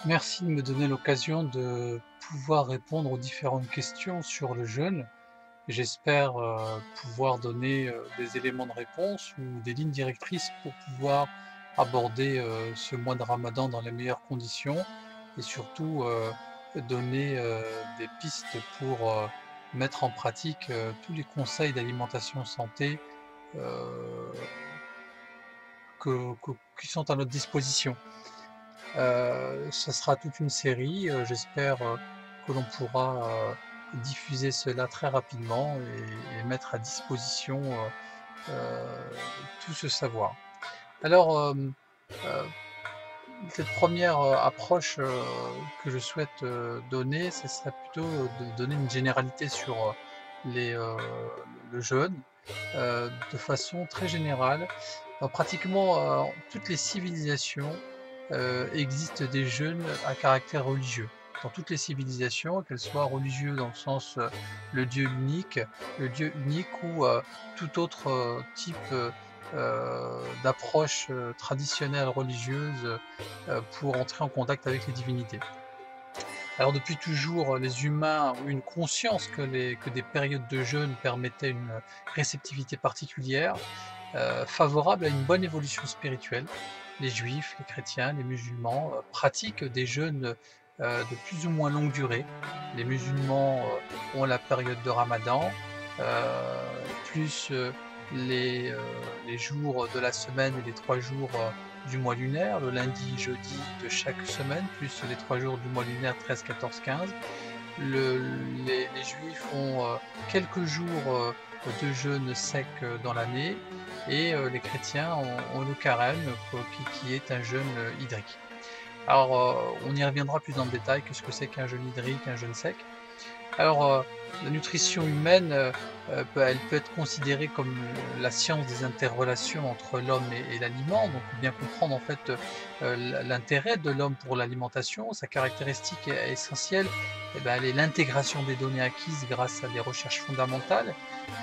Merci de me donner l'occasion de pouvoir répondre aux différentes questions sur le jeûne. J'espère pouvoir donner des éléments de réponse ou des lignes directrices pour pouvoir aborder ce mois de Ramadan dans les meilleures conditions et surtout donner des pistes pour mettre en pratique tous les conseils d'alimentation santé euh, qui sont à notre disposition. Ce sera toute une série, j'espère, que l'on pourra, diffuser cela très rapidement et mettre à disposition, tout ce savoir. Alors, cette première approche, que je souhaite, donner, ce serait plutôt de donner une généralité sur, les, le jeûne, de façon très générale. Dans pratiquement, toutes les civilisations, existent des jeûnes à caractère religieux. Dans toutes les civilisations, qu'elles soient religieuses dans le sens, le Dieu unique ou, tout autre, type, d'approche, traditionnelle religieuse, pour entrer en contact avec les divinités. Alors depuis toujours, les humains ont eu une conscience que des périodes de jeûne permettaient une réceptivité particulière, favorable à une bonne évolution spirituelle. Les juifs, les chrétiens, les musulmans, pratiquent des jeûnes, de plus ou moins longue durée. Les musulmans, ont la période de Ramadan, heu, plus, les jours de la semaine et les 3 jours, du mois lunaire, le lundi, jeudi de chaque semaine, plus les 3 jours du mois lunaire 13, 14, 15. Le les juifs ont, quelques jours, de jeûne sec, dans l'année et les chrétiens ont le carême, qui est un jeûne, hydrique. Alors, on y reviendra plus dans le détail, qu'est-ce que c'est qu'un jeûne hydrique, un jeûne sec? Alors, la nutrition humaine, elle peut être considérée comme, la science des interrelations entre l'homme et l'aliment, donc bien comprendre en fait, l'intérêt de l'homme pour l'alimentation. Sa caractéristique essentielle, eh ben, elle est l'intégration des données acquises grâce à des recherches fondamentales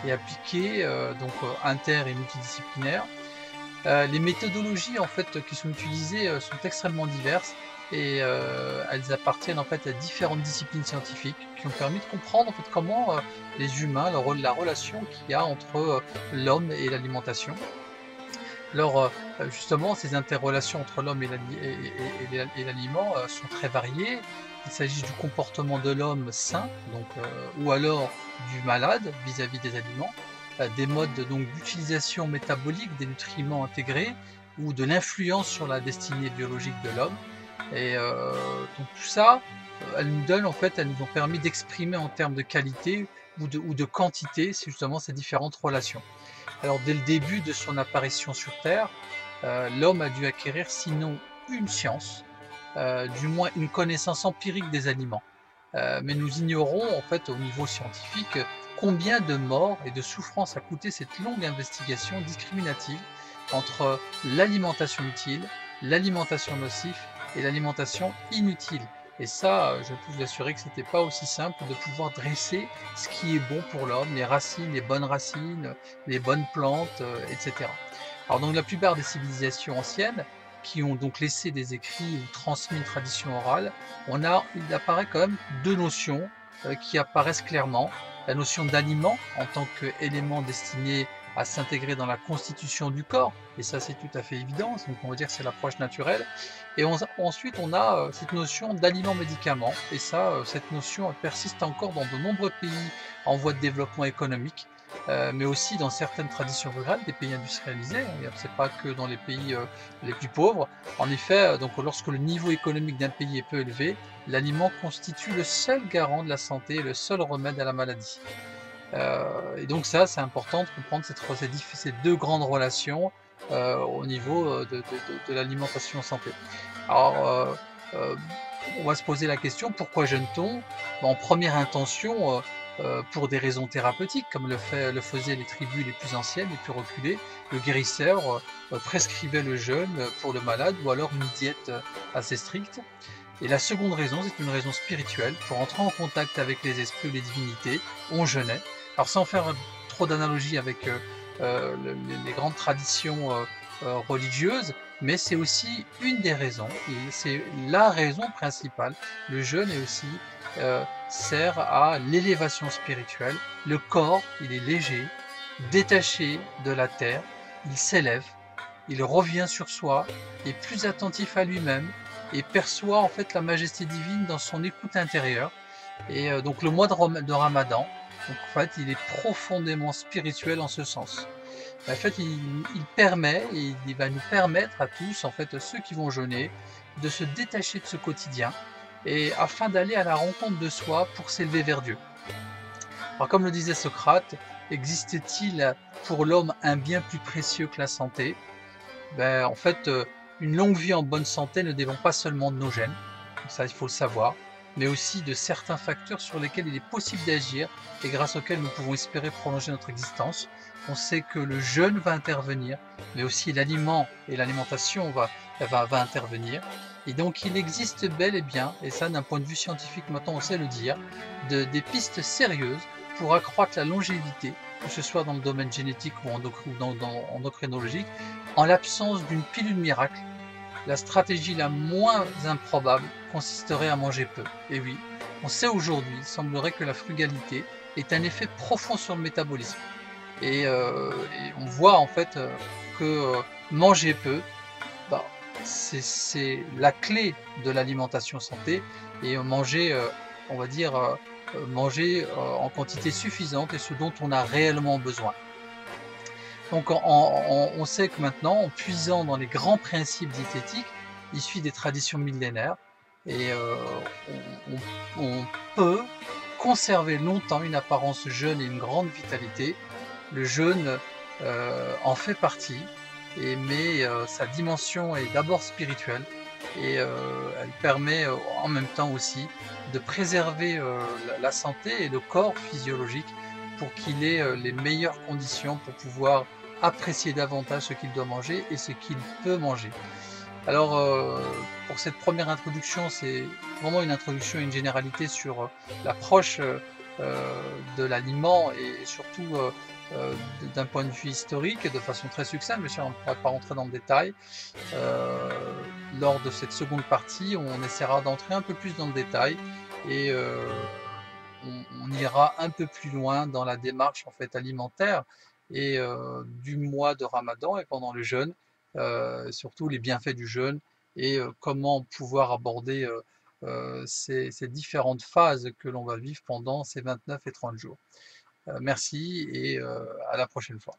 et appliquées, donc inter et multidisciplinaires. Les méthodologies en fait qui sont utilisées, sont extrêmement diverses et elles appartiennent en fait à différentes disciplines scientifiques qui ont permis de comprendre en fait comment, les humains, la relation qu'il y a entre, l'homme et l'alimentation. Alors, justement, ces interrelations entre l'homme et l'aliment, sont très variées. Il s'agit du comportement de l'homme sain, donc ou alors du malade vis-à-vis des aliments, des modes donc d'utilisation métabolique des nutriments intégrés ou de l'influence sur la destinée biologique de l'homme et donc tout ça, elles nous ont permis d'exprimer en termes de qualité ou de quantité, c'est justement ces différentes relations. Alors dès le début de son apparition sur terre, l'homme a dû acquérir sinon une science, du moins une connaissance empirique des aliments. Mais nous ignorons en fait au niveau scientifique combien de morts et de souffrances a coûté cette longue investigation discriminative entre l'alimentation utile, l'alimentation nocive et l'alimentation inutile. Et ça, je peux vous assurer que c'était pas aussi simple de pouvoir dresser ce qui est bon pour l'homme, les racines, les bonnes racines, les bonnes plantes, etc. Alors donc la plupart des civilisations anciennes, qui ont donc laissé des écrits ou transmis une tradition orale, il apparaît quand même deux notions qui apparaissent clairement. La notion d'aliment en tant qu'élément destiné à s'intégrer dans la constitution du corps, et ça c'est tout à fait évident, donc on va dire que c'est l'approche naturelle. Et ensuite on a cette notion d'aliment-médicament, et ça, cette notion elle persiste encore dans de nombreux pays en voie de développement économique, mais aussi dans certaines traditions rurales des pays industrialisés, hein, c'est pas que dans les pays les plus pauvres. En effet, donc lorsque le niveau économique d'un pays est peu élevé, l'aliment constitue le seul garant de la santé, le seul remède à la maladie. Et donc ça, c'est important de comprendre ces deux grandes relations au niveau de l'alimentation santé. Alors, euh, on va se poser la question, pourquoi jeûne-t-on? En première intention, pour des raisons thérapeutiques, comme le faisaient les tribus les plus anciennes, les plus reculées. Le guérisseur prescrivait le jeûne pour le malade ou alors une diète assez stricte. Et la seconde raison, c'est une raison spirituelle. Pour entrer en contact avec les esprits ou les divinités, on jeûnait. Alors sans faire trop d'analogie avec les grandes traditions religieuses, mais c'est aussi une des raisons, et c'est la raison principale. Le jeûne est aussi sert à l'élévation spirituelle. Le corps, il est léger, détaché de la terre, il s'élève, il revient sur soi, est plus attentif à lui-même et perçoit en fait la majesté divine dans son écoute intérieure. Et donc le mois de Ramadan, donc en fait, il est profondément spirituel en ce sens. En fait, il permet et il va nous permettre à tous, en fait, ceux qui vont jeûner, de se détacher de ce quotidien et afin d'aller à la rencontre de soi pour s'élever vers Dieu. Alors, comme le disait Socrate, existe-t-il pour l'homme un bien plus précieux que la santé? Ben, en fait, une longue vie en bonne santé ne dépend pas seulement de nos gènes, ça il faut le savoir, mais aussi de certains facteurs sur lesquels il est possible d'agir et grâce auxquels nous pouvons espérer prolonger notre existence. On sait que le jeûne va intervenir, mais aussi l'aliment et l'alimentation va intervenir. Et donc il existe bel et bien, et ça d'un point de vue scientifique maintenant on sait le dire, des pistes sérieuses pour accroître la longévité, que ce soit dans le domaine génétique ou endocrinologique, en l'absence d'une pilule miracle. La stratégie la moins improbable consisterait à manger peu. Et oui, on sait aujourd'hui, il semblerait que la frugalité ait un effet profond sur le métabolisme. Et on voit en fait que manger peu, bah, c'est la clé de l'alimentation santé et manger, on va dire, manger en quantité suffisante et ce dont on a réellement besoin. Donc on sait que maintenant, en puisant dans les grands principes diététiques, issus des traditions millénaires, et on peut conserver longtemps une apparence jeune et une grande vitalité. Le jeûne en fait partie, mais sa dimension est d'abord spirituelle et elle permet en même temps aussi de préserver la santé et le corps physiologique pour qu'il ait les meilleures conditions pour pouvoir apprécier davantage ce qu'il doit manger et ce qu'il peut manger. Alors, pour cette première introduction, c'est vraiment une introduction et une généralité sur l'approche de l'aliment et surtout d'un point de vue historique, de façon très succincte, bien sûr, on ne pourra pas rentrer dans le détail. Euh, Lors de cette seconde partie, on essaiera d'entrer un peu plus dans le détail et on ira un peu plus loin dans la démarche en fait alimentaire et du mois de Ramadan et pendant le jeûne, surtout les bienfaits du jeûne et comment pouvoir aborder ces différentes phases que l'on va vivre pendant ces 29 et 30 jours. Merci et à la prochaine fois.